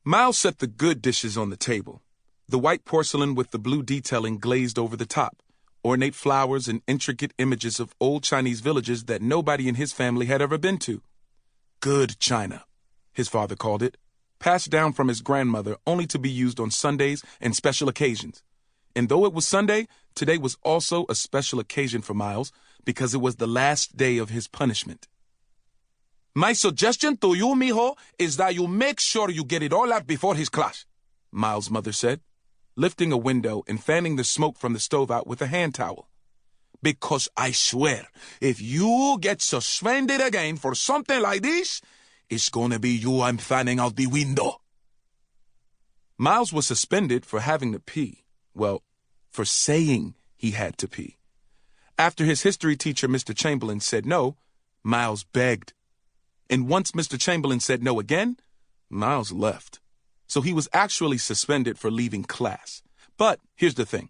Miles set the good dishes on the table. The white porcelain with the blue detailing glazed over the top, ornate flowers and intricate images of old Chinese villages that nobody in his family had ever been to. Good China, his father called it, passed down from his grandmother only to be used on Sundays and special occasions. And though it was Sunday, today was also a special occasion for Miles because it was the last day of his punishment. My suggestion to you, mijo, is that you make sure you get it all out before his class, Miles' mother said, lifting a window and fanning the smoke from the stove out with a hand towel. Because I swear, if you get suspended again for something like this, it's gonna be you I'm fanning out the window. Miles was suspended for having to pee. Well, for saying he had to pee. After his history teacher, Mr. Chamberlain, said no, Miles begged. And once Mr. Chamberlain said no again, Miles left. So he was actually suspended for leaving class. But here's the thing.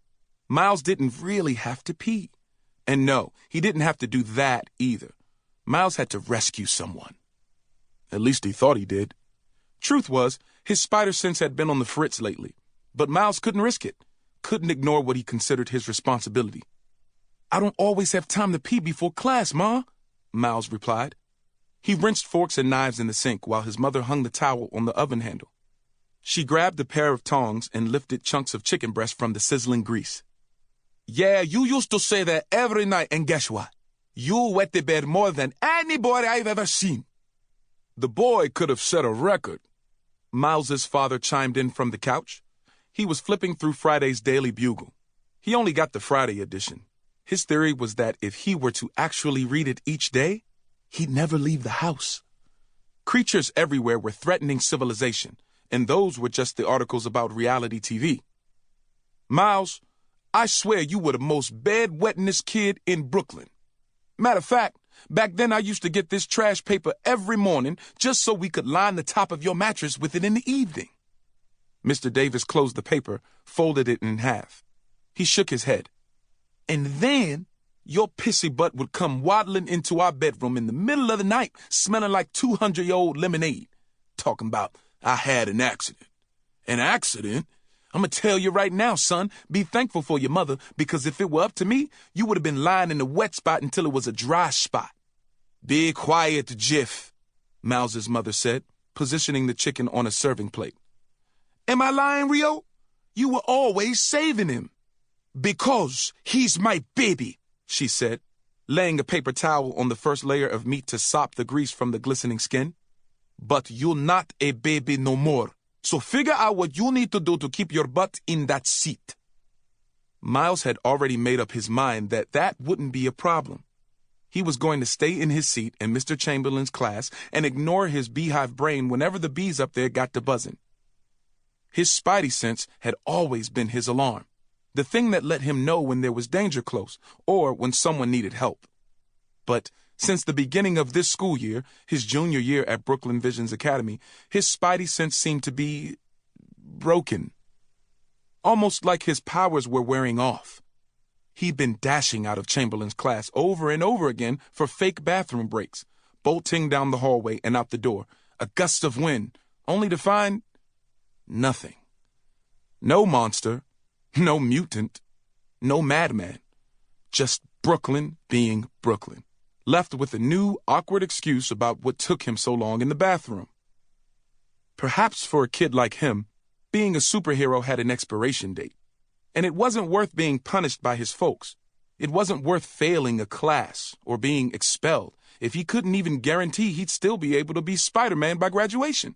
Miles didn't really have to pee. And no, he didn't have to do that either. Miles had to rescue someone. At least he thought he did. Truth was, his spider sense had been on the fritz lately. But Miles couldn't risk it. Couldn't ignore what he considered his responsibility. I don't always have time to pee before class, Ma, Miles replied. He rinsed forks and knives in the sink while his mother hung the towel on the oven handle. She grabbed a pair of tongs and lifted chunks of chicken breast from the sizzling grease. Yeah, you used to say that every night, and guess what? You wet the bed more than anybody I've ever seen. The boy could have set a record. Miles's father chimed in from the couch. He was flipping through Friday's Daily Bugle. He only got the Friday edition. His theory was that if he were to actually read it each day, he'd never leave the house. Creatures everywhere were threatening civilization, and those were just the articles about reality TV. Miles, I swear you were the most bed-wettingest kid in Brooklyn. Matter of fact, back then I used to get this trash paper every morning just so we could line the top of your mattress with it in the evening. Mr. Davis closed the paper, folded it in half. He shook his head. And then your pissy butt would come waddling into our bedroom in the middle of the night, smelling like 200-year-old lemonade. Talking about, I had an accident. An accident? I'm gonna tell you right now, son, be thankful for your mother, because if it were up to me, you would have been lying in the wet spot until it was a dry spot. Be quiet, Jiff, Miles's mother said, positioning the chicken on a serving plate. Am I lying, Rio? You were always saving him. Because he's my baby, she said, laying a paper towel on the first layer of meat to sop the grease from the glistening skin. But you're not a baby no more, so figure out what you need to do to keep your butt in that seat. Miles had already made up his mind that that wouldn't be a problem. He was going to stay in his seat in Mr. Chamberlain's class and ignore his beehive brain whenever the bees up there got to buzzing. His spidey sense had always been his alarm. The thing that let him know when there was danger close, or when someone needed help. But since the beginning of this school year, his junior year at Brooklyn Visions Academy, his spidey sense seemed to be broken. Almost like his powers were wearing off. He'd been dashing out of Chamberlain's class over and over again for fake bathroom breaks, bolting down the hallway and out the door, a gust of wind, only to find nothing. No monster. No mutant, no madman, just Brooklyn being Brooklyn, left with a new, awkward excuse about what took him so long in the bathroom. Perhaps for a kid like him, being a superhero had an expiration date, and it wasn't worth being punished by his folks. It wasn't worth failing a class or being expelled if he couldn't even guarantee he'd still be able to be Spider-Man by graduation.